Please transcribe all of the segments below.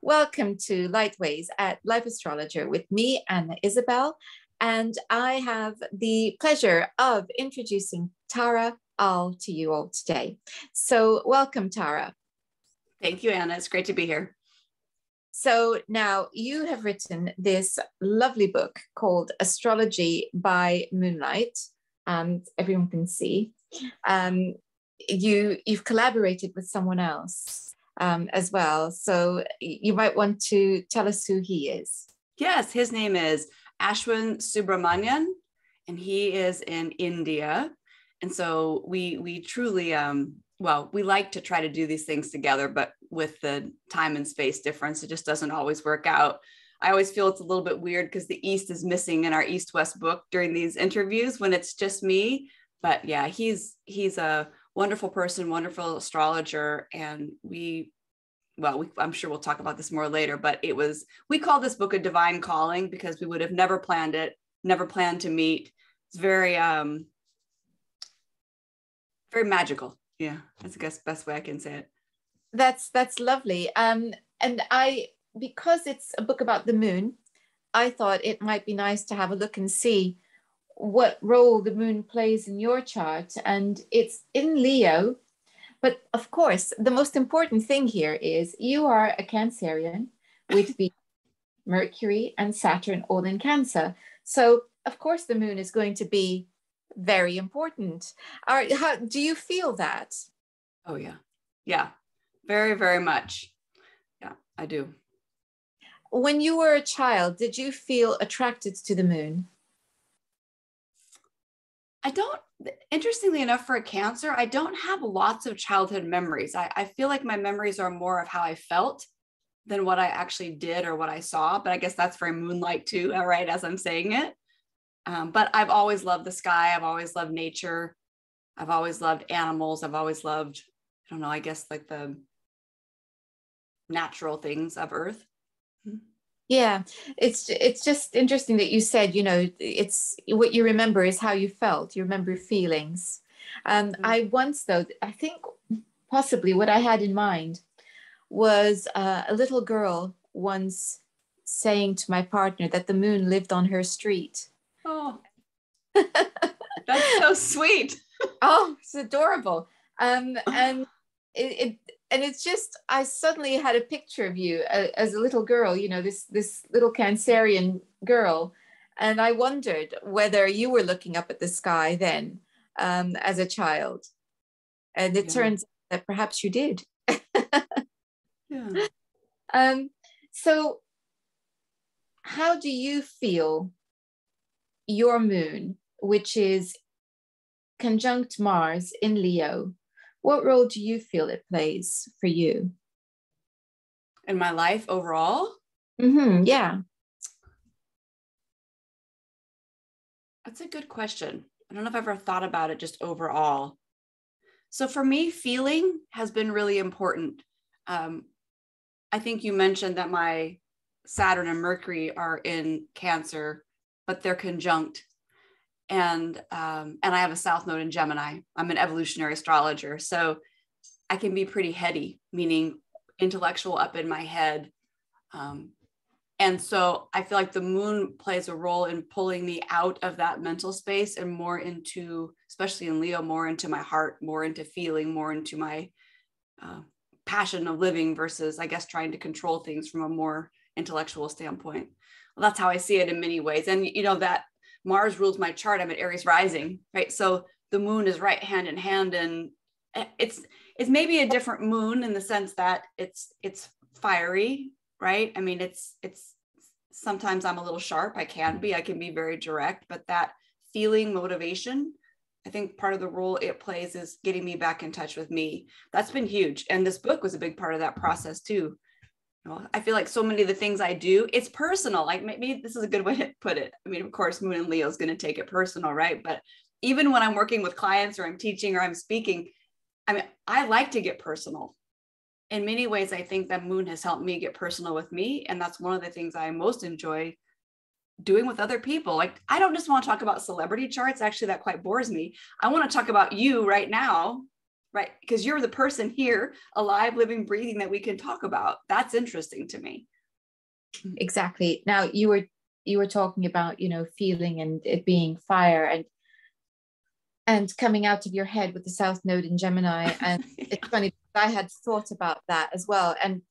Welcome to Lightways at Life Astrologer with me, Anna Isabel, and I have the pleasure of introducing Tara Al to you all today. So welcome, Tara. Thank you, Anna. It's great to be here. So now you have written this lovely book called Astrology by Moonlight, and everyone can see. You've collaborated with someone else as well. So you might want to tell us who he is. Yes, his name is Ashwin Subramanian, and he is in India. And so we truly, we like to try to do these things together, but with the time and space difference, it just doesn't always work out. I always feel it's a little bit weird because the East is missing in our East-West book during these interviews when it's just me. But yeah, he's a wonderful person, wonderful astrologer. And I'm sure we'll talk about this more later, but we call this book a divine calling because we would have never planned it, never planned to meet. It's very, very magical. Yeah, that's the best way I can say it. That's lovely. And because it's a book about the moon, I thought it might be nice to have a look and see what role the moon plays in your chart. And it's in Leo. But of course, the most important thing here is you are a Cancerian with the Mercury and Saturn all in Cancer. So of course, the moon is going to be very important. How do you feel that? Oh, yeah. Yeah, very, very much. Yeah, I do. When you were a child, did you feel attracted to the moon? I don't, interestingly enough, for a Cancer, I don't have lots of childhood memories. I feel like my memories are more of how I felt than what I actually did or what I saw. But I guess that's very moonlight too, right, as I'm saying it. But I've always loved the sky. I've always loved nature. I've always loved animals. I've always loved, I don't know, I guess like the natural things of Earth. Yeah, it's just interesting that you said, it's what you remember is how you felt. You remember feelings. I once, though, I think possibly what I had in mind was a little girl once saying to my partner that the moon lived on her street. Oh, that's so sweet. Oh, it's adorable. And it's just, I suddenly had a picture of you as a little girl, this little Cancerian girl. And I wondered whether you were looking up at the sky then as a child. And it turns out that perhaps you did. Yeah. So how do you feel your moon, which is conjunct Mars in Leo, what role do you feel it plays for you? In my life overall? Yeah. That's a good question. I don't know if I've ever thought about it just overall. So for me, feeling has been really important. I think you mentioned that my Saturn and Mercury are in Cancer, but they're conjunct. And I have a South Node in Gemini. I'm an evolutionary astrologer. So I can be pretty heady, meaning intellectual up in my head. And so I feel like the moon plays a role in pulling me out of that mental space and more into, especially in Leo, more into my heart, more into feeling, more into my passion of living versus, I guess, trying to control things from a more intellectual standpoint. Well, that's how I see it in many ways. And, that Mars rules my chart. I'm at Aries rising, right? So the moon is right hand in hand, and it's maybe a different moon in the sense that it's fiery, right? I mean, it's sometimes I'm a little sharp. I can be very direct, but that feeling motivation, I think part of the role it plays is getting me back in touch with me. That's been huge. And this book was a big part of that process too. I feel like so many of the things I do, it's personal. Like maybe this is a good way to put it. I mean, of course, Moon and Leo is going to take it personal, right? But even when I'm working with clients or I'm teaching or I'm speaking, I mean, I like to get personal. In many ways, I think that Moon has helped me get personal with me. And that's one of the things I most enjoy doing with other people. Like, I don't just want to talk about celebrity charts. Actually, that quite bores me. I want to talk about you right now right? Because you're the person here, alive, living, breathing, that we can talk about. That's interesting to me. Exactly. Now you were talking about, you know, feeling and it being fire and coming out of your head with the South Node in Gemini. And Yeah. it's funny, I had thought about that as well. And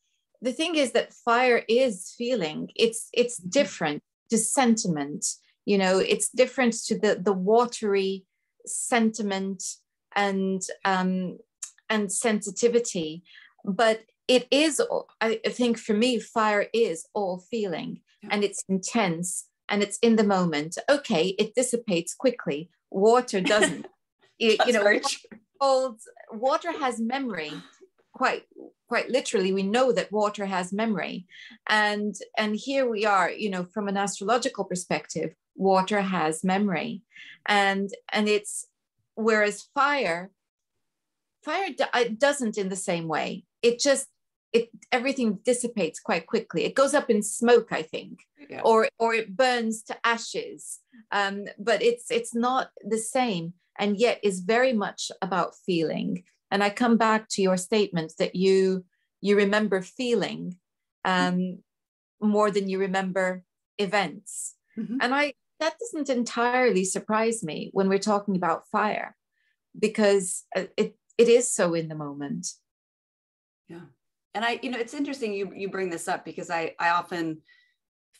the thing is that fire is feeling. It's different to sentiment. You know, it's different to the watery sentiment and sensitivity. But it is, I think for me, fire is all feeling, Yeah. and it's intense and it's in the moment. Okay, it dissipates quickly. Water doesn't. That's You know, very true. water has memory. Quite literally, we know that water has memory, and here we are. You know, from an astrological perspective, water has memory, and it's, whereas fire it doesn't in the same way. It just, it everything dissipates quite quickly. It goes up in smoke, I think, Yeah. or it burns to ashes. But it's not the same, and yet is very much about feeling. And I come back to your statement that you remember feeling more than you remember events. Mm-hmm. And that doesn't entirely surprise me when we're talking about fire, because it is so in the moment. Yeah. And it's interesting you bring this up, because I often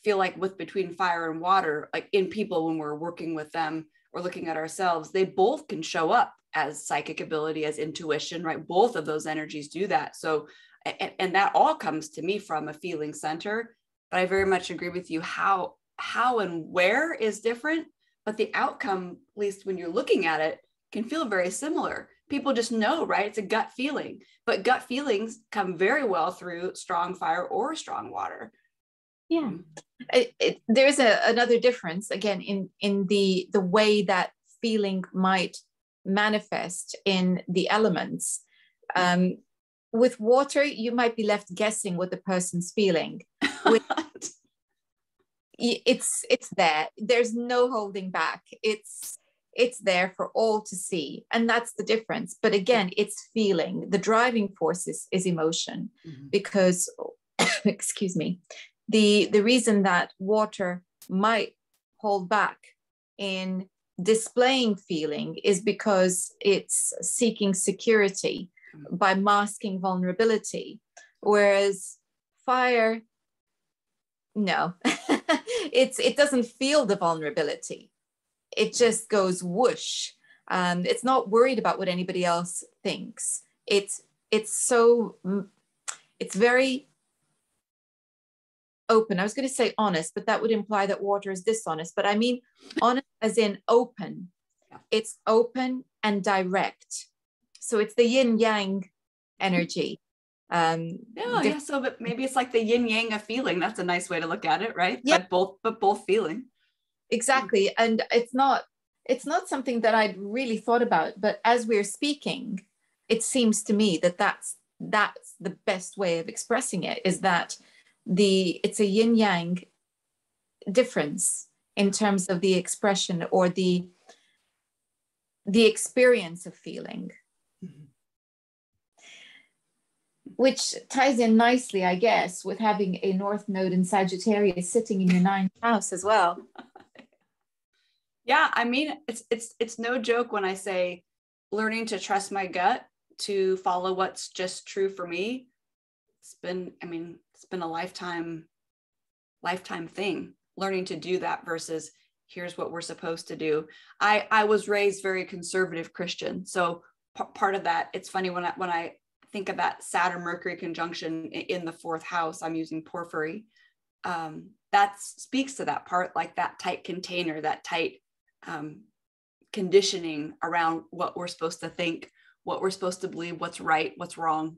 feel like with between fire and water, like in people, when we're working with them or looking at ourselves, they both can show up as psychic ability, as intuition, right? Both of those energies do that. So, and that all comes to me from a feeling center. But I very much agree with you, how and where is different, but the outcome, at least when you're looking at it, can feel very similar. People just know, right? It's a gut feeling, but gut feelings come very well through strong fire or strong water. Yeah. There's another difference again in the way that feeling might manifest in the elements. With water, you might be left guessing what the person's feeling. With it's there. There's no holding back. It's there for all to see, and that's the difference. But again, it's feeling. The driving force is emotion, because excuse me, the reason that water might hold back in displaying feeling is because it's seeking security by masking vulnerability, whereas fire, no, it doesn't feel the vulnerability. It just goes whoosh. It's not worried about what anybody else thinks. It's very open. I was going to say honest, but that would imply that water is dishonest. But I mean honest as in open. It's open and direct. So it's the yin yang energy. Yeah. So, but maybe it's like the yin yang of feeling. That's a nice way to look at it, right? Yeah. But both feeling. Exactly. And it's not something that I'd really thought about, but as we're speaking, it seems to me that that's the best way of expressing it, is that it's a yin yang difference in terms of the expression or the experience of feeling. Which ties in nicely, I guess, with having a North Node in Sagittarius sitting in your 9th house as well. Yeah, I mean, it's no joke when I say learning to trust my gut, to follow what's just true for me. It's been a lifetime thing, learning to do that versus here's what we're supposed to do. I was raised very conservative Christian, so part of that, it's funny when I think of that Saturn Mercury conjunction in the 4th house, I'm using porphyry. That speaks to that part, like that tight container, that tight conditioning around what we're supposed to think, what we're supposed to believe, what's right, what's wrong.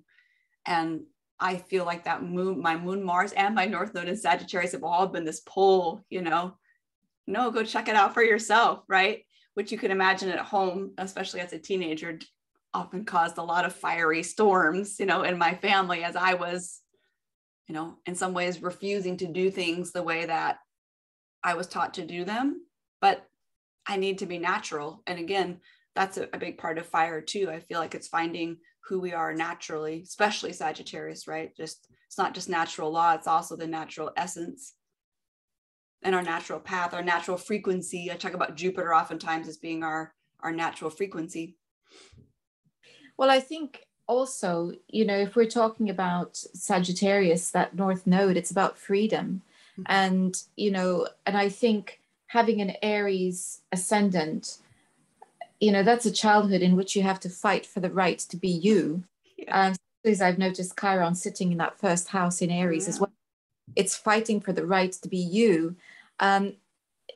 And I feel like that my moon Mars and my North Node in Sagittarius have all been this pull, no, go check it out for yourself, right? Which you can imagine at home, especially as a teenager, often caused a lot of fiery storms, in my family, as I was, in some ways refusing to do things the way that I was taught to do them. But I need to be natural. And again, that's a big part of fire too. I feel like it's finding who we are naturally, especially Sagittarius, right? Just, it's not just natural law, it's also the natural essence and our natural path, our natural frequency. I talk about Jupiter oftentimes as being our natural frequency. Well, I think also, if we're talking about Sagittarius, that North Node, it's about freedom. Mm-hmm. And I think having an Aries ascendant, that's a childhood in which you have to fight for the right to be you. Yeah. As I've noticed Chiron sitting in that first house in Aries as well. It's fighting for the right to be you. And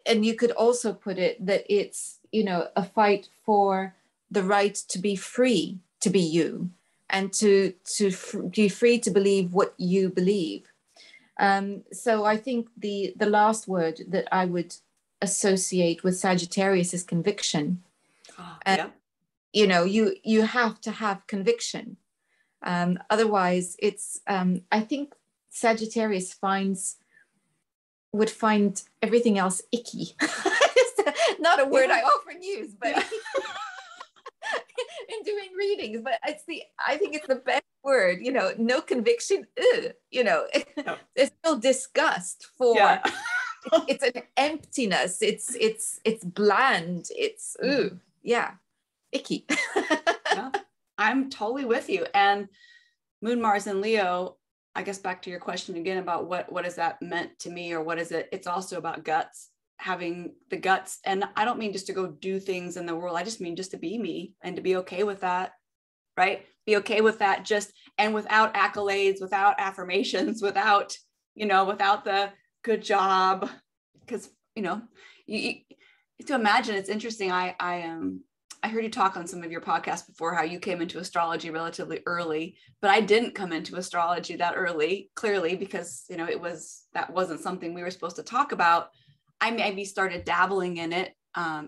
you could also put it that it's, a fight for the right to be free to be you and to be free to believe what you believe. So I think the last word that I would associate with Sagittarius is conviction. And, you have to have conviction. Otherwise, it's, I think Sagittarius would find everything else icky. Not a word I often use, but in doing readings, but I think it's the best word, no conviction, it's still disgust for, it's an emptiness. It's bland. It's, icky. Yeah, I'm totally with you. And Moon, Mars, and Leo, I guess back to your question again about what has that meant to me, or what is it? It's also about guts, having the guts. And I don't mean just to go do things in the world. I just mean just to be me and to be okay with that, right? Be okay with that, just, and without accolades, without affirmations, without the good job. Because, you to imagine, it's interesting. I heard you talk on some of your podcasts before how you came into astrology relatively early, but I didn't come into astrology that early, clearly, because, that wasn't something we were supposed to talk about. I maybe started dabbling in it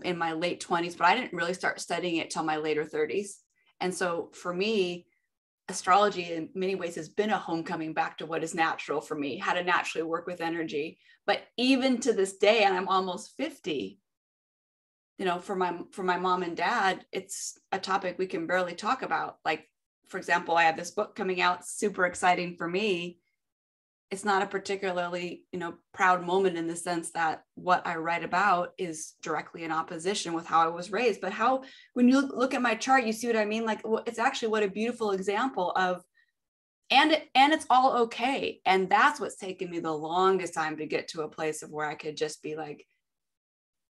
in my late 20s, but I didn't really start studying it till my later 30s. And so for me, astrology in many ways has been a homecoming back to what is natural for me, how to naturally work with energy. But even to this day, and I'm almost 50, for my mom and dad, it's a topic we can barely talk about. Like, for example, I have this book coming out, super exciting for me. It's not a particularly, proud moment in the sense that what I write about is directly in opposition with how I was raised. But when you look at my chart, you see what I mean? Like, it's actually what a beautiful example of, and it's all okay. And that's what's taken me the longest time to get to a place of where I could just be like,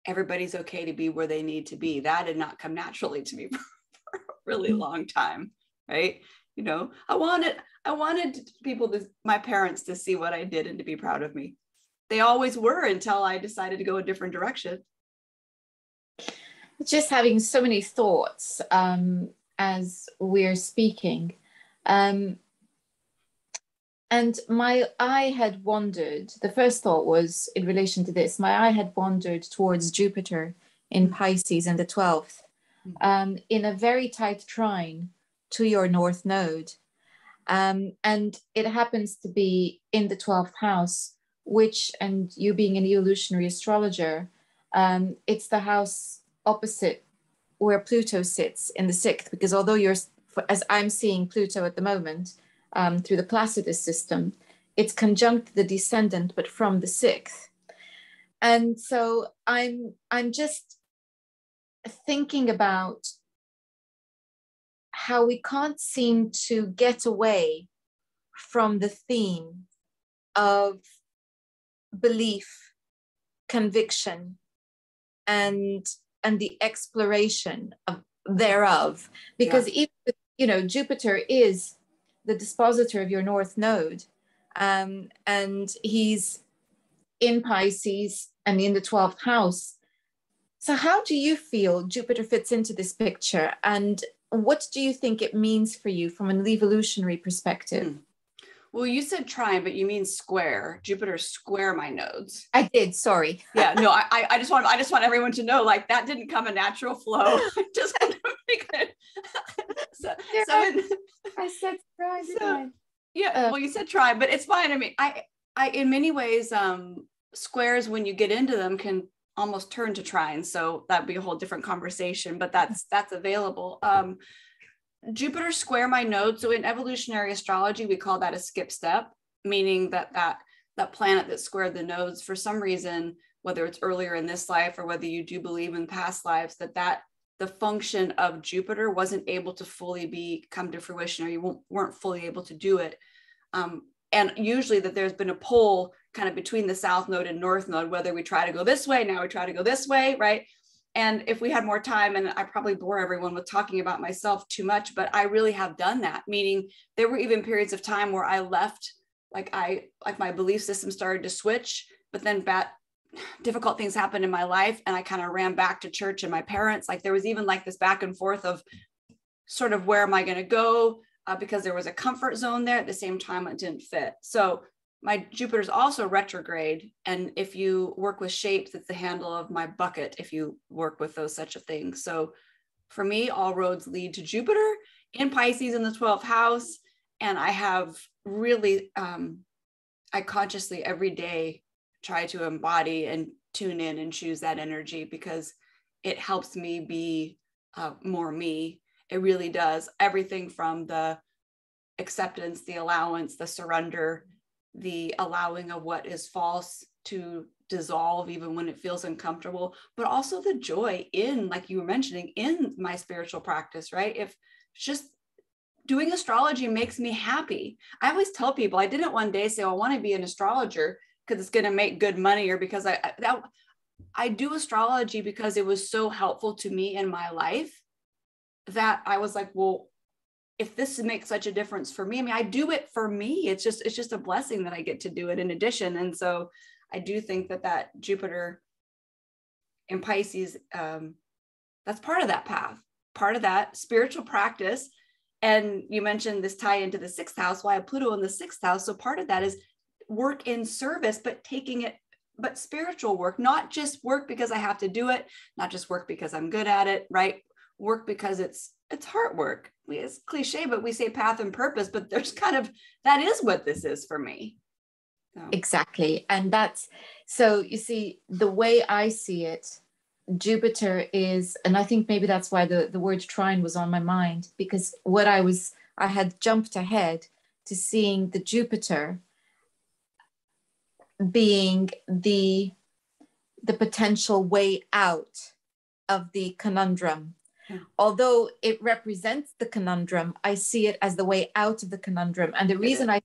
everybody's okay to be where they need to be. That did not come naturally to me for a really long time, right? I wanted people my parents to see what I did and to be proud of me. They always were until I decided to go a different direction. Just having so many thoughts as we're speaking. And my eye had wandered, the first thought was in relation to this, my eye had wandered towards Jupiter in Pisces in the 12th, in a very tight trine to your North Node. And it happens to be in the 12th house, which, and you being an evolutionary astrologer, it's the house opposite where Pluto sits in the 6th, because although as I'm seeing Pluto at the moment, through the Placidus system, it's conjunct the descendant, but from the 6th. And so I'm just thinking about how we can't seem to get away from the theme of belief, conviction, and the exploration thereof. Because even, Jupiter is the dispositor of your North Node, and he's in Pisces and in the 12th house. So how do you feel Jupiter fits into this picture, and what do you think it means for you from an evolutionary perspective? Well, you said trine, but you mean square. Jupiter square my nodes. I did, sorry. Yeah, no, I just want everyone to know, like, that didn't come a natural flow. I just want to make it. I said trine. Yeah, well, you said trine, but it's fine. I mean, I in many ways, squares, when you get into them, can almost turn to trine. So that'd be a whole different conversation, but that's available. Jupiter square my node. So in evolutionary astrology, we call that a skip step, meaning that planet that squared the nodes, for some reason, whether it's earlier in this life or whether you do believe in past lives, that the function of Jupiter wasn't able to fully come to fruition, or you weren't fully able to do it. And usually that there's been a pull kind of between the south node and north node, whether we try to go this way, now we try to go this way, right? And if we had more time, and I probably bore everyone with talking about myself too much, but I really have done that, meaning there were even periods of time where I left, like my belief system started to switch, but then difficult things happened in my life, and I kind of ran back to church and my parents. Like there was even like this back and forth of sort of, where am I going to go? Because there was a comfort zone there. At the same time, it didn't fit. So my Jupiter's also retrograde. And if you work with shapes, it's the handle of my bucket, if you work with those such a thing. So for me, all roads lead to Jupiter in Pisces in the 12th house. And I have really, I consciously every day try to embody and tune in and choose that energy, because it helps me be more me. It really does. Everything from the acceptance, the allowance, the surrender, the allowing of what is false to dissolve even when it feels uncomfortable, but also the joy in, like you were mentioning, in my spiritual practice, right? If just doing astrology makes me happy. I always tell people, I didn't one day say, I want to be an astrologer because it's going to make good money, or because I do astrology because it was so helpful to me in my life, that I was like, well, if this makes such a difference for me, I mean, I do it for me. It's just a blessing that I get to do it in addition. And so I do think that Jupiter in Pisces, that's part of that path, part of that spiritual practice. And you mentioned this tie into the 6th house. Why Pluto in the 6th house? So part of that is work in service, but spiritual work, not just work because I have to do it, not just work because I'm good at it, right? Work because it's heart work. It's cliche, but we say path and purpose, but there's that is what this is for me. So. Exactly. And so you see, the way I see it, Jupiter is, and I think maybe that's why the word trine was on my mind, because I had jumped ahead to seeing the Jupiter being the potential way out of the conundrum. Although it represents the conundrum, I see it as the way out of the conundrum. And the reason I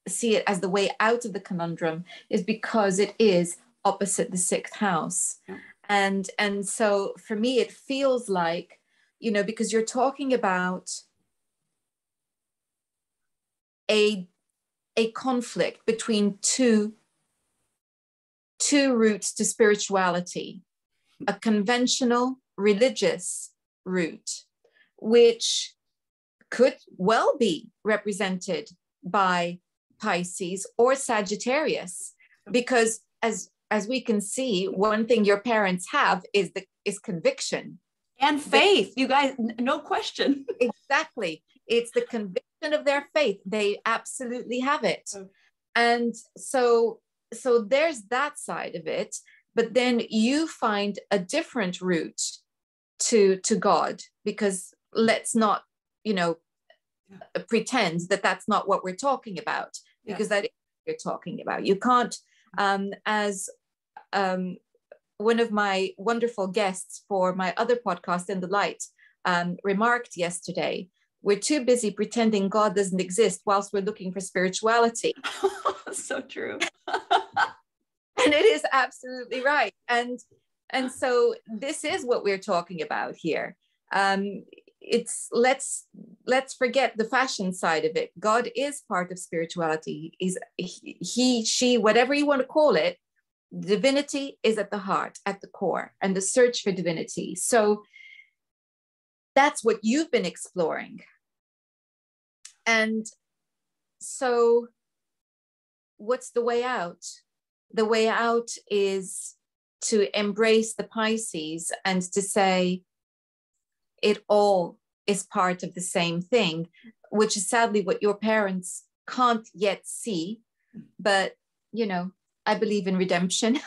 see it as the way out of the conundrum is because it is opposite the 6th house. Yeah. And so for me, it feels like, because you're talking about a conflict between two routes to spirituality, a conventional religious route, which could well be represented by Pisces or Sagittarius, because as we can see, one thing your parents have is conviction and faith. You guys, no question. Exactly. It's the conviction of their faith. They absolutely have it. And so there's that side of it. But then you find a different route to God, because let's not, pretend that that's not what we're talking about, because that is what you're talking about. You can't, as one of my wonderful guests for my other podcast, In the Light, remarked yesterday, we're too busy pretending God doesn't exist whilst we're looking for spirituality. So true. And it is absolutely right. And so this is what we're talking about here. It's let's forget the fashion side of it. God is part of spirituality. He, she, whatever you want to call it, divinity is at the heart, at the core, and the search for divinity. So that's what you've been exploring. And so what's the way out? The way out is to embrace the Pisces and to say it all is part of the same thing, which is sadly what your parents can't yet see. But, I believe in redemption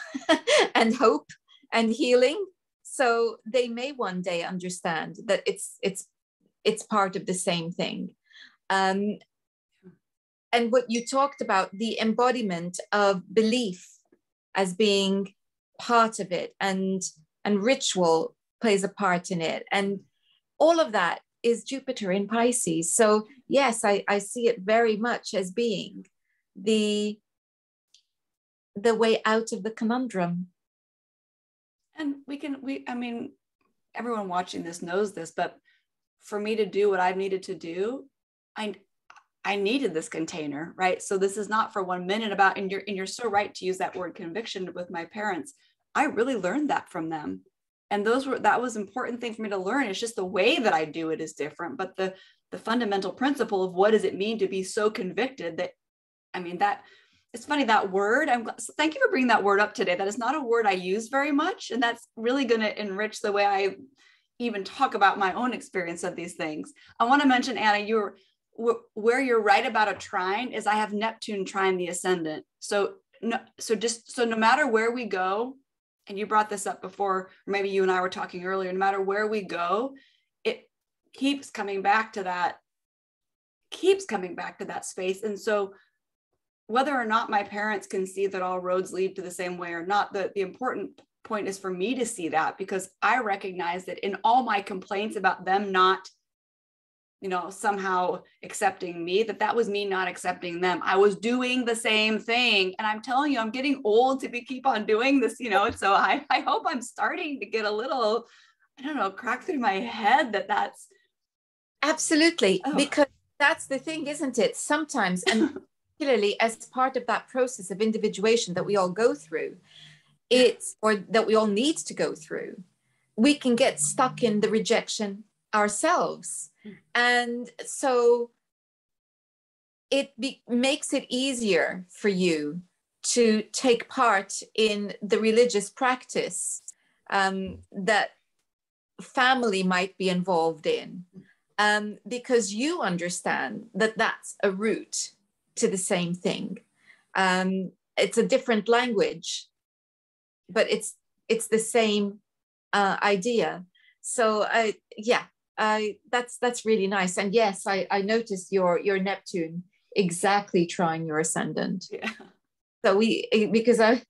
and hope. and healing. So they may one day understand that it's part of the same thing. Um, and what you talked about, the embodiment of belief as being part of it, and ritual plays a part in it, and all of that is Jupiter in Pisces. So yes, I see it very much as being the way out of the conundrum. And I mean, everyone watching this knows this, but for me to do what I've needed to do, I needed this container, right? So this is not for 1 minute about, and you're so right to use that word conviction with my parents. I really learned that from them. And that was an important thing for me to learn. It's just the way that I do it is different, but the fundamental principle of what does it mean to be so convicted that, I mean, that it's funny, that word, thank you for bringing that word up today. That is not a word I use very much. And that's really going to enrich the way I even talk about my own experience of these things. I want to mention, Anna, where you're right about a trine is I have Neptune trine the ascendant. So no matter where we go, and you brought this up before, or maybe you and I were talking earlier, no matter where we go, it keeps coming back to that space. And so whether or not my parents can see that all roads lead to the same way or not, the important point is for me to see that, because I recognize that in all my complaints about them not, somehow accepting me, that was me not accepting them. I was doing the same thing. And I'm telling you, I'm getting old to keep on doing this, so I hope I'm starting to get a little, crack through my head that's. Absolutely. Because that's the thing, isn't it? Sometimes, and particularly as part of that process of individuation that we all go through, or that we all need to go through, we can get stuck in the rejection ourselves. And so it makes it easier for you to take part in the religious practice that family might be involved in, because you understand that that's a route to the same thing. It's a different language, but it's the same idea. So that's really nice. And yes, I noticed your Neptune exactly trying your ascendant. Yeah. So because I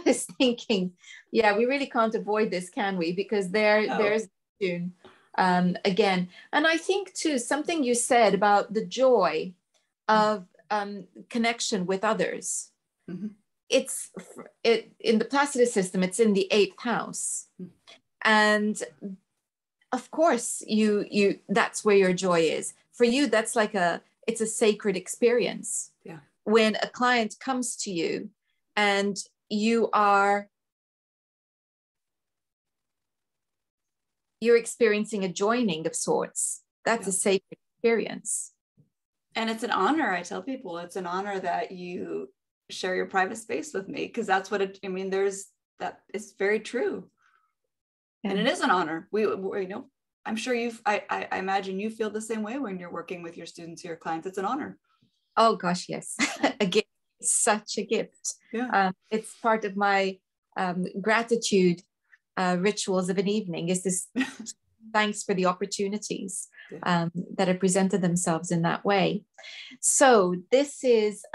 was thinking, yeah, we really can't avoid this, can we? Because there's Neptune again. And I think too, something you said about the joy of connection with others. Mm-hmm. It's in the Placidus system, it's in the 8th house. Mm-hmm. And of course, you that's where your joy is. For you, that's it's a sacred experience. Yeah. When a client comes to you and you're experiencing a joining of sorts, that's a sacred experience. And it's an honor. I tell people it's an honor that you share your private space with me, because that's what it's very true. Yeah. And it is an honor. We I'm sure I imagine you feel the same way when you're working with your students, your clients. It's an honor. Oh gosh, yes. A gift, such a gift. Yeah. It's part of my gratitude rituals of an evening, is this thanks for the opportunities that have presented themselves in that way. So this is,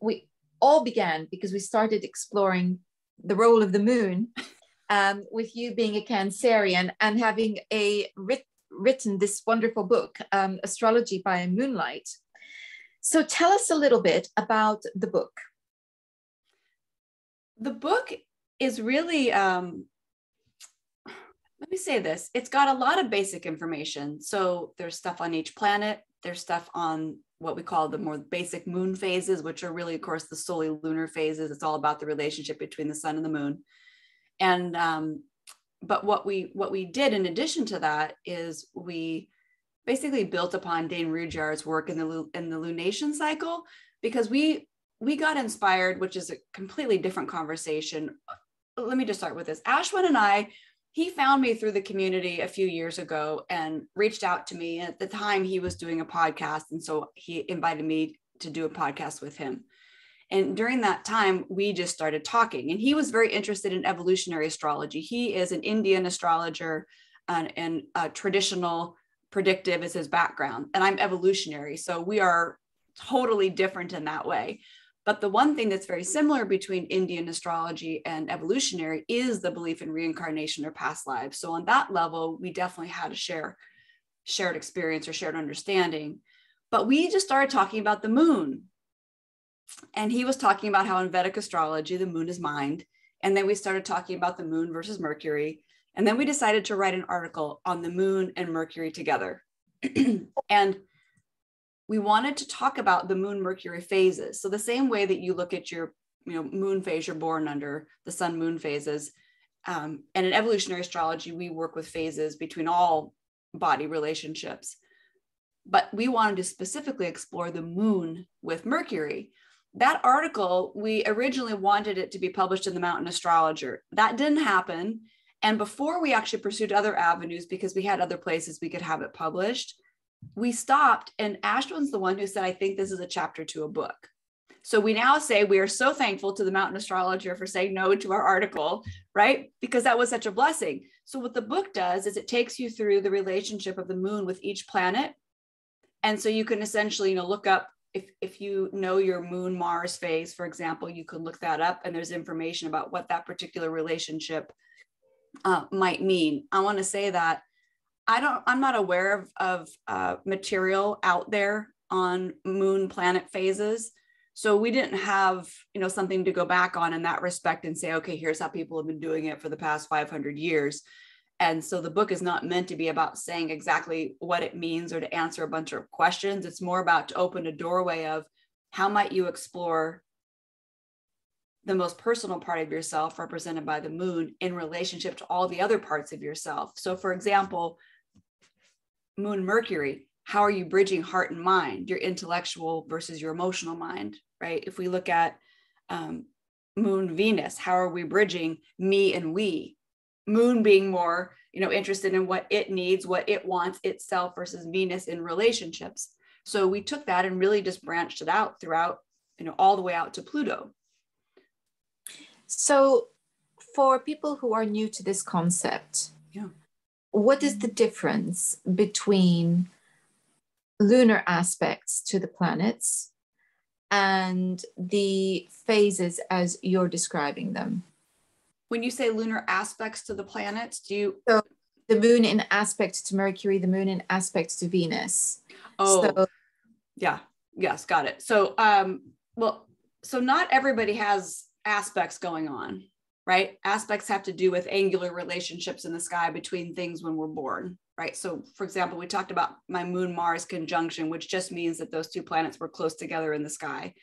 we all began because we started exploring the role of the moon, with you being a Cancerian and having written this wonderful book, Astrology by Moonlight. So tell us a little bit about the book. The book is really, let me say this, it's got a lot of basic information. So there's stuff on each planet. There's stuff on what we call the more basic moon phases, which are really, of course, the solely lunar phases. It's all about the relationship between the sun and the moon. And, but what we did in addition to that is we basically built upon Dane Rudhyar's work in the lunation cycle, because we got inspired, which is a completely different conversation. Let me just start with this. Ashwin and he found me through the community a few years ago and reached out to me. At the time, he was doing a podcast. And so he invited me to do a podcast with him. And during that time, we just started talking. And he was very interested in evolutionary astrology. He is an Indian astrologer and traditional predictive is his background. And I'm evolutionary. So we are totally different in that way. But the one thing that's very similar between Indian astrology and evolutionary is the belief in reincarnation or past lives. So on that level, we definitely had a shared experience or shared understanding. But we just started talking about the moon. And he was talking about how in Vedic astrology, the moon is mind. And then we started talking about the moon versus Mercury. And then we decided to write an article on the moon and Mercury together. And we wanted to talk about the moon Mercury phases. So the same way that you look at your moon phase you're born under, the sun moon phases. And in evolutionary astrology, we work with phases between all body relationships. But we wanted to specifically explore the moon with Mercury. That article, we originally wanted it to be published in the Mountain Astrologer. That didn't happen. And before we actually pursued other avenues, because we had other places we could have it published, we stopped. And Ashwin's the one who said, I think this is a chapter to a book. So we now say we are so thankful to the Mountain Astrologer for saying no to our article, right? Because that was such a blessing. So what the book does is it takes you through the relationship of the moon with each planet. And so you can essentially, look up, if you know your moon Mars phase, for example, you can look that up and there's information about what that particular relationship might mean. I want to say that I'm not aware of material out there on moon planet phases. So we didn't have, something to go back on in that respect and say, okay, here's how people have been doing it for the past 500 years. And so the book is not meant to be about saying exactly what it means or to answer a bunch of questions. It's more about to open a doorway of how might you explore the most personal part of yourself represented by the moon in relationship to all the other parts of yourself. So for example, moon Mercury, how are you bridging heart and mind, your intellectual versus your emotional mind, right? If we look at moon Venus, how are we bridging me and we? Moon being more, interested in what it needs, what it wants itself versus Venus in relationships. So we took that and really just branched it out throughout, all the way out to Pluto. So for people who are new to this concept, what is the difference between lunar aspects to the planets and the phases as you're describing them? When you say lunar aspects to the planets, so the moon in aspect to Mercury, the moon in aspect to Venus. Yes, got it. So so not everybody has aspects going on, right? Aspects have to do with angular relationships in the sky between things when we're born, right? So for example, we talked about my moon Mars conjunction, which just means that those two planets were close together in the sky.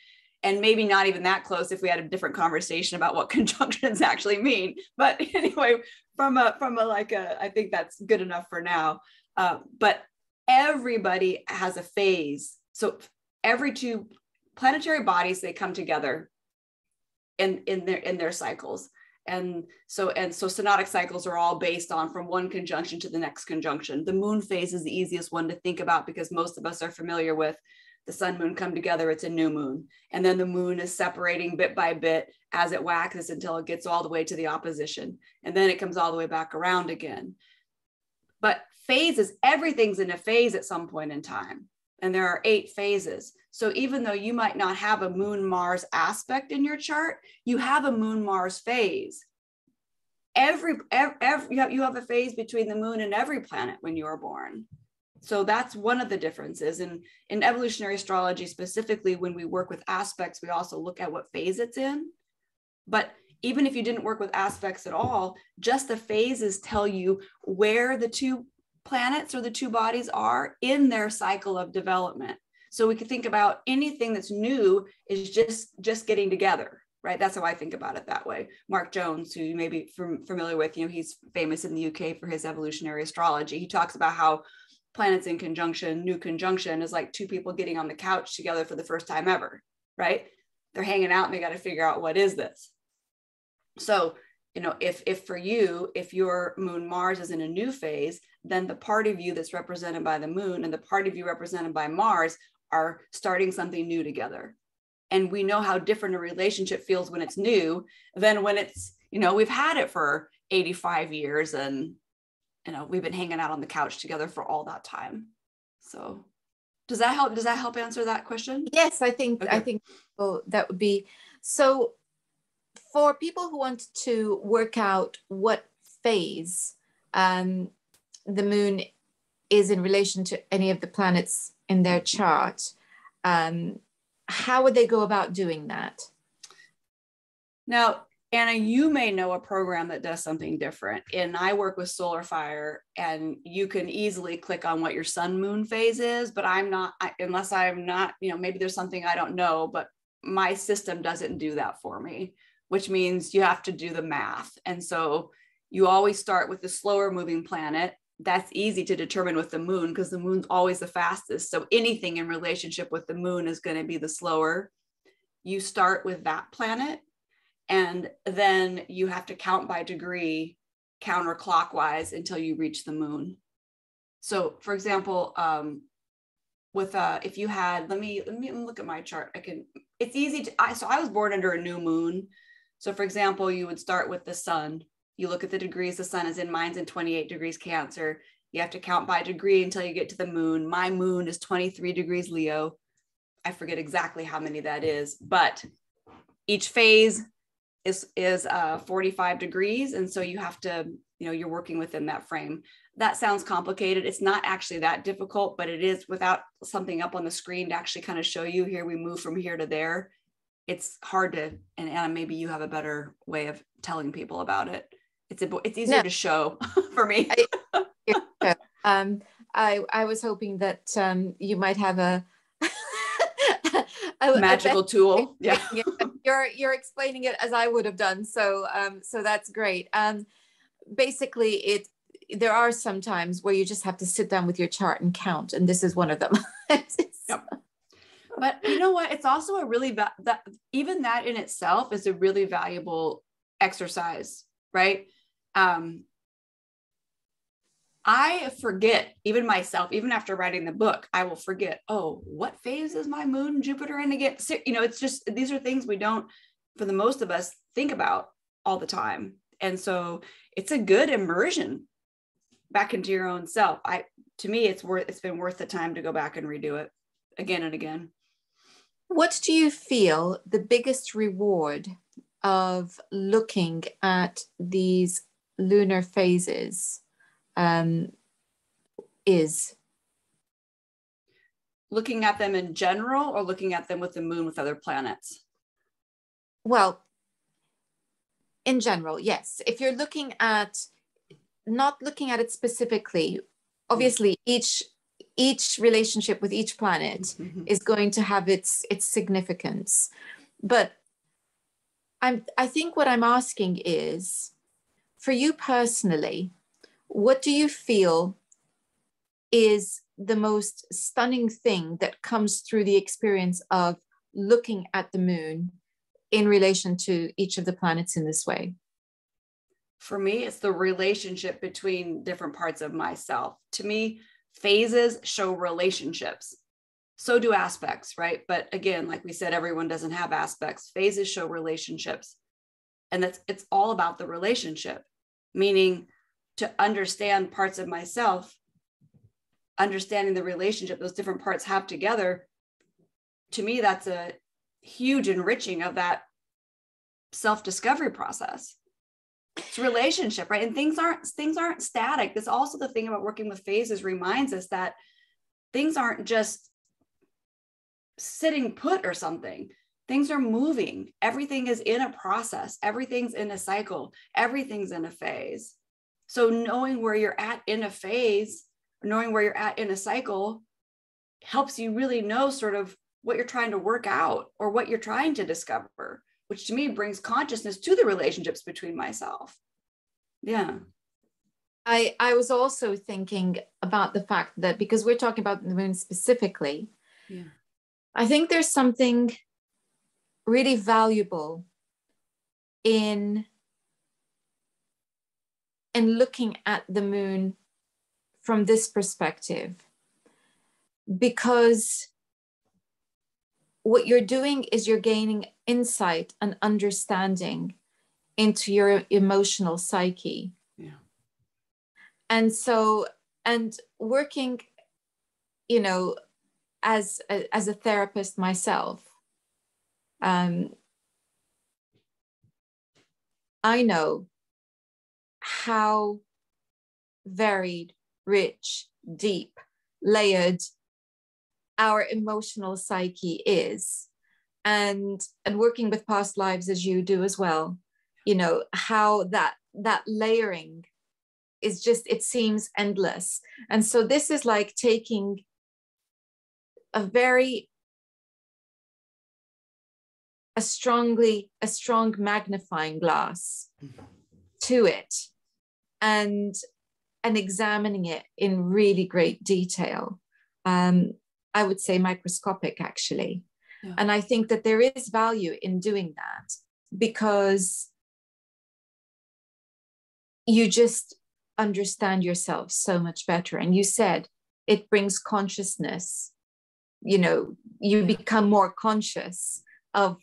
And maybe not even that close if we had a different conversation about what conjunctions actually mean. But anyway, I think that's good enough for now. But everybody has a phase. So every two planetary bodies, they come together in their cycles. And so synodic cycles are all based on from one conjunction to the next conjunction. The moon phase is the easiest one to think about because most of us are familiar with the sun moon come together, it's a new moon. And then the moon is separating bit by bit as it waxes until it gets all the way to the opposition. And then it comes all the way back around again. But phases, everything's in a phase at some point in time. And there are 8 phases. So even though you might not have a moon Mars aspect in your chart, you have a moon Mars phase. You have a phase between the moon and every planet when you are born. So that's one of the differences. And in evolutionary astrology, specifically, when we work with aspects, we also look at what phase it's in. But even if you didn't work with aspects at all, just the phases tell you where the two planets or the two bodies are in their cycle of development. So we could think about anything that's new is just getting together, right? That's how I think about it that way. Mark Jones, who you may be familiar with, he's famous in the UK for his evolutionary astrology. He talks about how planets in conjunction, new conjunction is like two people getting on the couch together for the first time ever, right? They're hanging out and they got to figure out what is this. So, if for you, if your moon Mars is in a new phase, then the part of you that's represented by the moon and the part of you represented by Mars are starting something new together. And we know how different a relationship feels when it's new than when it's, we've had it for 85 years and, we've been hanging out on the couch together for all that time. So does that help? Does that help answer that question? Yes, I think, Okay. well, that would be, so for people who want to work out what phase the moon is in relation to any of the planets in their chart, how would they go about doing that? Now, Anna, you may know a program that does something different. And I work with Solar Fire, and you can easily click on what your sun moon phase is, but unless I'm not, maybe there's something I don't know, but my system doesn't do that for me, which means you have to do the math. And so you always start with the slower moving planet. That's easy to determine with the moon because the moon's always the fastest. So anything in relationship with the moon is going to be the slower. You start with that planet, and then you have to count by degree counterclockwise until you reach the moon. So for example, if you had, let me look at my chart. It's easy to, so I was born under a new moon. So for example, you would start with the sun. You look at the degrees the sun is in. Mine's in 28 degrees Cancer. You have to count by degree until you get to the moon. My moon is 23 degrees Leo. I forget exactly how many that is, but each phase is 45 degrees. And so you have to, you're working within that frame. That sounds complicated. It's not actually that difficult, but it is without something up on the screen to actually kind of show you here, we move from here to there. It's hard to, and Anna, maybe you have a better way of telling people about it. It's easier to show for me. I was hoping that you might have a magical tool. Yeah. You're explaining it as I would have done. So that's great. Basically there are some times where you just have to sit down with your chart and count, and this is one of them. Yep. But you know what? It's also a really even that in itself is a really valuable exercise, right? I forget, even myself, even after writing the book, I will forget, oh, what phase is my moon, Jupiter in again? So, it's just, these are things we don't, for the most of us, think about all the time. And so it's a good immersion back into your own self. To me, it's been worth the time to go back and redo it again and again. What do you feel the biggest reward of looking at these lunar phases is? Looking at them in general, or looking at them with the moon with other planets? Well, in general, yes. If you're not looking at it specifically, obviously each relationship with each planet is going to have its significance. But I think what I'm asking is, for you personally, what do you feel is the most stunning thing that comes through the experience of looking at the moon in relation to each of the planets in this way? For me, it's the relationship between different parts of myself. To me, phases show relationships. So do aspects, right? But again, like we said, everyone doesn't have aspects. Phases show relationships. And it's all about the relationship, meaning to understand parts of myself, understanding the relationship those different parts have together. To me, that's a huge enriching of that self-discovery process. It's relationship, right? And things aren't static. That's also the thing about working with phases, reminds us that things aren't just sitting put or something. Things are moving. Everything is in a process. Everything's in a cycle. Everything's in a phase. So knowing where you're at in a phase, knowing where you're at in a cycle, helps you really know sort of what you're trying to work out or what you're trying to discover, which to me brings consciousness to the relationships between myself. Yeah. I was also thinking about the fact that, because we're talking about the moon specifically, yeah, I think there's something really valuable in looking at the moon from this perspective, because what you're doing is you're gaining insight and understanding into your emotional psyche. Yeah. And so, and working, you know, as a therapist myself, I know how varied, rich, deep, layered our emotional psyche is. And working with past lives as you do as well, you know, how that layering is just, it seems endless. And so this is like taking a strong magnifying glass to it, and examining it in really great detail. I would say microscopic, actually. Yeah. And I think that there is value in doing that, because you just understand yourself so much better. And you said it brings consciousness, you know, you become more conscious of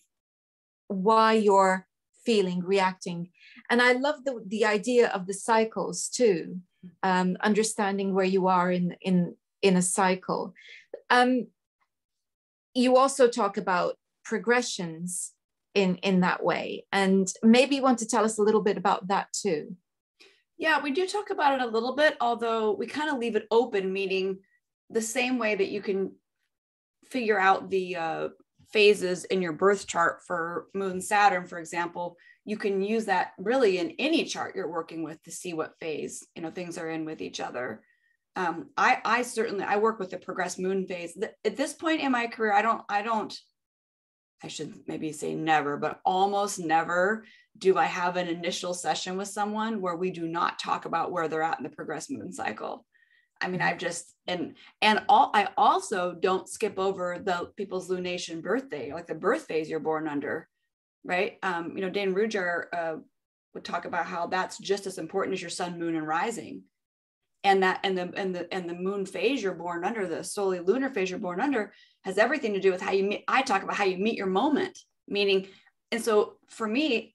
why you're feeling, reacting. And I love the idea of the cycles too, understanding where you are in a cycle. You also talk about progressions in that way, and maybe you want to tell us a little bit about that too. Yeah, we do talk about it a little bit, although we kind of leave it open, meaning the same way that you can figure out the phases in your birth chart for Moon Saturn, for example, you can use that really in any chart you're working with to see what phase, you know, things are in with each other. I certainly, I work with the progressed moon phase. At this point in my career, I should maybe say never, but almost never do I have an initial session with someone where we do not talk about where they're at in the progressed moon cycle. I mean, I've just, I also don't skip over the people's lunation birthday, like the birth phase you're born under, right? You know, Dane Ruger would talk about how that's just as important as your sun, moon, and rising. And that, and the moon phase you're born under, the solely lunar phase you're born under, has everything to do with how you meet. I talk about how you meet your moment, meaning, and so for me,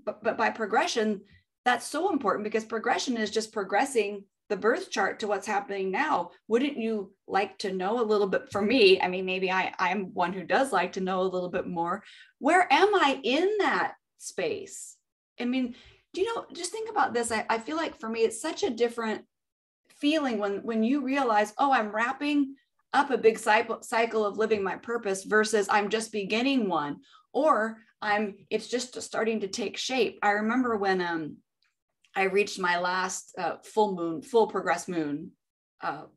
but by progression, that's so important, because progression is just progressing the birth chart to what's happening now. Wouldn't you like to know a little bit? For me, I mean, maybe I'm one who does like to know a little bit more. Where am I in that space? I mean, do you know, just think about this. I feel like for me, it's such a different feeling when you realize, oh, I'm wrapping up a big cycle of living my purpose versus I'm just beginning one, or it's just starting to take shape. I remember when I reached my last full progressed moon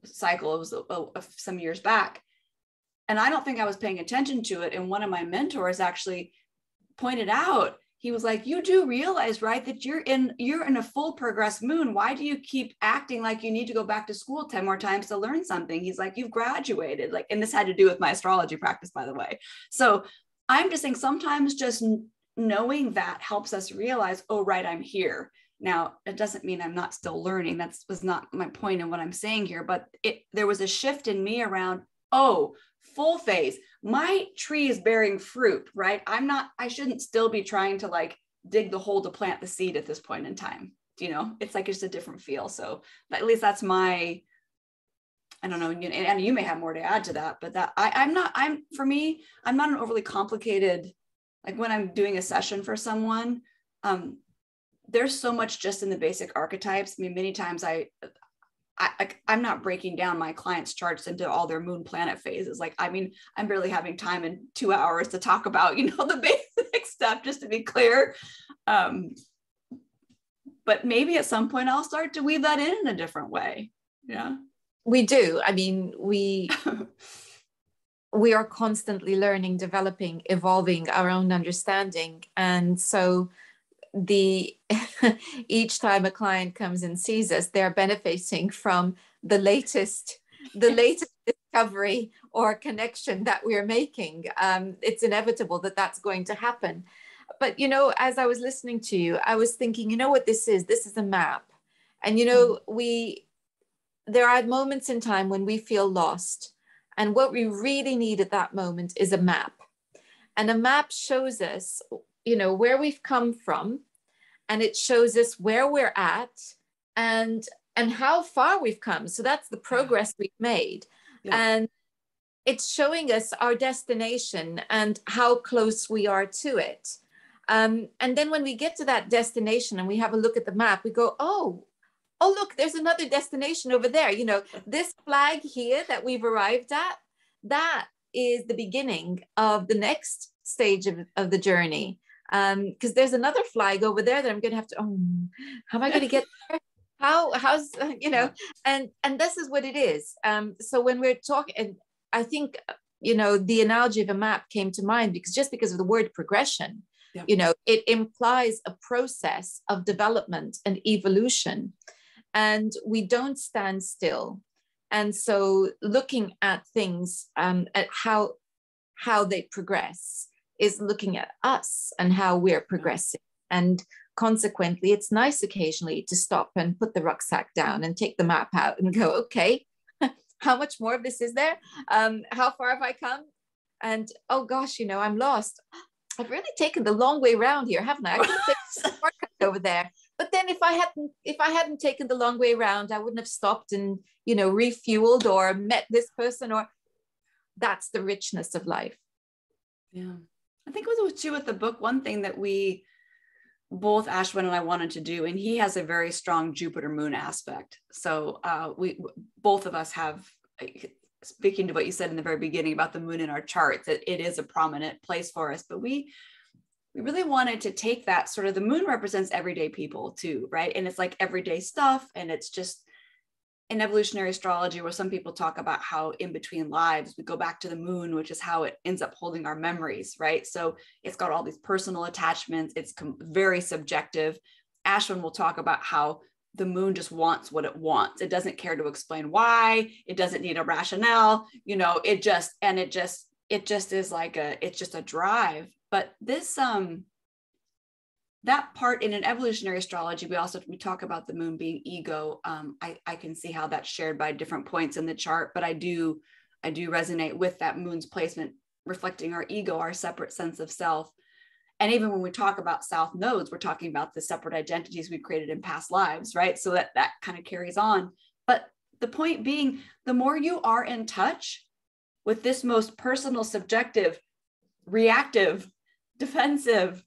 cycle. It was some years back, and I don't think I was paying attention to it. And one of my mentors actually pointed out, he was like, you do realize, right, that you're in a full progressed moon. Why do you keep acting like you need to go back to school 10 more times to learn something? He's like, you've graduated. Like, and this had to do with my astrology practice, by the way. So I'm just saying, sometimes just knowing that helps us realize, oh, right, I'm here. Now, it doesn't mean I'm not still learning. That was not my point in what I'm saying here, but there was a shift in me around, oh, full phase. My tree is bearing fruit, right? I shouldn't still be trying to like dig the hole to plant the seed at this point in time. You know, it's like, it's a different feel. So at least that's my, I don't know, and you may have more to add to that, but that for me, I'm not an overly complicated, like when I'm doing a session for someone, there's so much just in the basic archetypes. I mean, many times I'm not breaking down my clients' charts into all their moon planet phases. Like, I mean, I'm barely having time in 2 hours to talk about, you know, the basic stuff, just to be clear. But maybe at some point I'll start to weave that in a different way. Yeah. We do. I mean, we are constantly learning, developing, evolving our own understanding. And so each time a client comes and sees us, they're benefiting from the latest discovery or connection that we're making. It's inevitable that that's going to happen. But, you know, as I was listening to you, I was thinking, you know what this is? This is a map. And, you know, there are moments in time when we feel lost And what we really need at that moment is a map. And a map shows us, where we've come from, and it shows us where we're at and how far we've come. So that's the progress we've made. Yeah. And it's showing us our destination and how close we are to it. And then when we get to that destination and we have a look at the map, we go, oh, look, there's another destination over there. This flag here that we've arrived at, that is the beginning of the next stage of the journey. Because there's another flag over there that I'm going to have to, how am I going to get there? How's, and this is what it is. So when we're talking, I think, the analogy of a map came to mind because of the word progression, it implies a process of development and evolution, and we don't stand still. And so looking at things, at how they progress is looking at us and how we're progressing. And consequently, it's nice occasionally to stop and put the rucksack down and take the map out and go, okay, how much more of this is there? How far have I come? And oh gosh, I'm lost. I've really taken the long way around here, haven't I? I could have taken a shortcut over there. But then if I hadn't taken the long way around, I wouldn't have stopped and, refueled or met this person. Or that's the richness of life. Yeah. I think with the book, one thing that we both, Ashwin and I, wanted to do, and he has a very strong Jupiter moon aspect. So we both of us have, speaking to what you said in the very beginning about the moon in our chart, that it is a prominent place for us. But we really wanted to take that sort of, the moon represents everyday people too, right? And it's like everyday stuff. And it's just in evolutionary astrology, where some people talk about how in between lives, we go back to the moon, which is how it ends up holding our memories, right? So it's got all these personal attachments. It's very subjective. Ashwin will talk about how the moon just wants what it wants. It doesn't care to explain why. It doesn't need a rationale. It just is like it's just a drive. But this, that part in an evolutionary astrology, we talk about the moon being ego. I can see how that's shared by different points in the chart, but I do resonate with that moon's placement, reflecting our ego, our separate sense of self. And even when we talk about south nodes, we're talking about the separate identities we created in past lives, right? So that kind of carries on. But the point being, the more you are in touch with this most personal, subjective, reactive, defensive,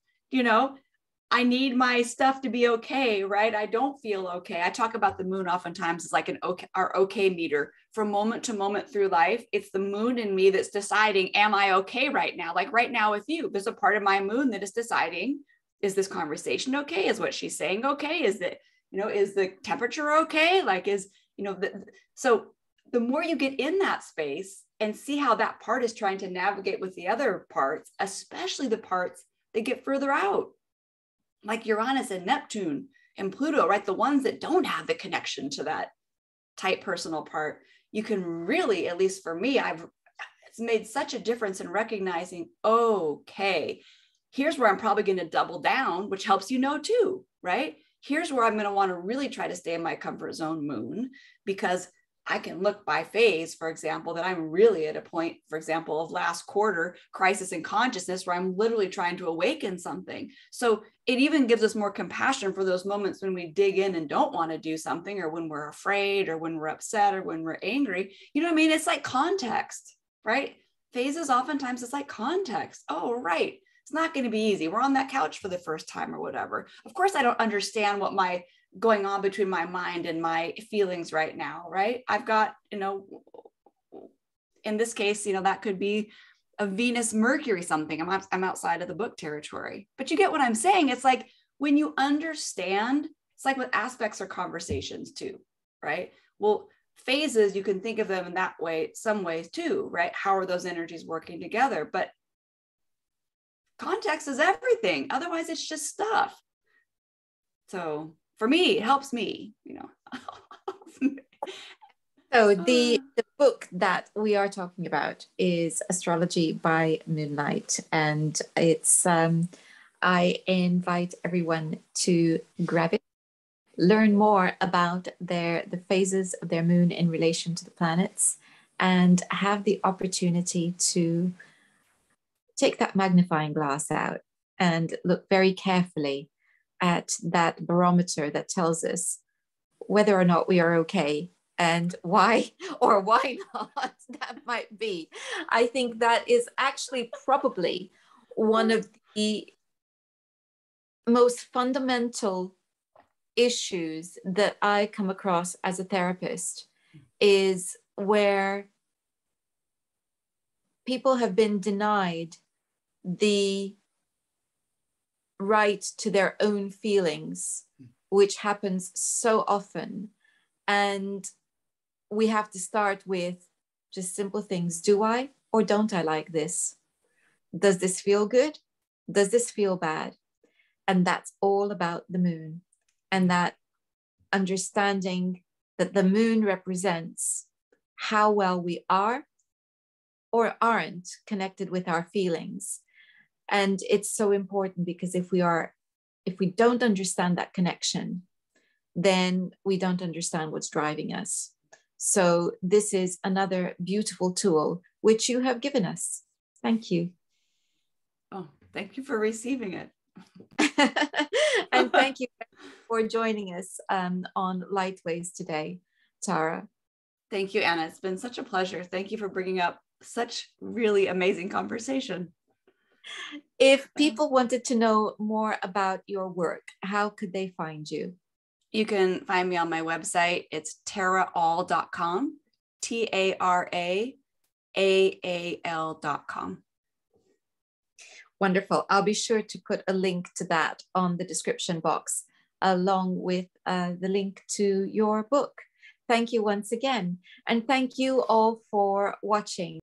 I need my stuff to be okay, right? I don't feel okay. I talk about the moon oftentimes as like our okay meter from moment to moment through life. It's the moon in me that's deciding, am I okay right now? Like right now with you, there's a part of my moon that is deciding, is this conversation okay? Is what she's saying okay? Is that, is the temperature okay? Like so the more you get in that space and see how that part is trying to navigate with the other parts, especially the parts that get further out, like Uranus and Neptune and Pluto, right? The ones that don't have the connection to that tight personal part, you can really, at least for me, it's made such a difference in recognizing, okay, here's where I'm probably going to double down, which helps too, right? Here's where I'm going to want to really try to stay in my comfort zone moon, because I can look by phase, for example, that I'm really at a point, for example, of last quarter crisis in consciousness, where I'm literally trying to awaken something. So it even gives us more compassion for those moments when we dig in and don't want to do something, or when we're afraid, or when we're upset, or when we're angry. You know what I mean? It's like context, right? Phases, oftentimes it's like context. Oh, right. It's not going to be easy. We're on that couch for the first time or whatever. Of course, I don't understand what going on between my mind and my feelings right now, right? I've got, in this case, that could be a Venus Mercury something. I'm outside of the book territory, but you get what I'm saying. It's like when you understand, it's like with aspects or conversations too, right? Well, phases, you can think of them in that way, some ways too, right? How are those energies working together? But context is everything. Otherwise, it's just stuff. So for me, it helps me, So the book that we are talking about is Astrology by Moonlight, and it's I invite everyone to grab it, learn more about the phases of their moon in relation to the planets, and have the opportunity to take that magnifying glass out and look very carefully at that barometer that tells us whether or not we are okay and why or why not that might be. I think that is actually probably one of the most fundamental issues that I come across as a therapist, is where people have been denied the right to their own feelings, which happens so often. And we have to start with just simple things. Do I or don't I like this? Does this feel good? Does this feel bad? And that's all about the moon, and that understanding that the moon represents how well we are or aren't connected with our feelings. And it's so important, because if we don't understand that connection, then we don't understand what's driving us. So this is another beautiful tool which you have given us. Thank you. Oh, thank you for receiving it. And thank you for joining us on Lightways today, Tara. Thank you, Anna. It's been such a pleasure. Thank you for bringing up such really amazing conversation. If people wanted to know more about your work, how could they find you? You can find me on my website. It's taraall.com, TARAAAL.com. Wonderful. I'll be sure to put a link to that on the description box, along with the link to your book. Thank you once again. And thank you all for watching.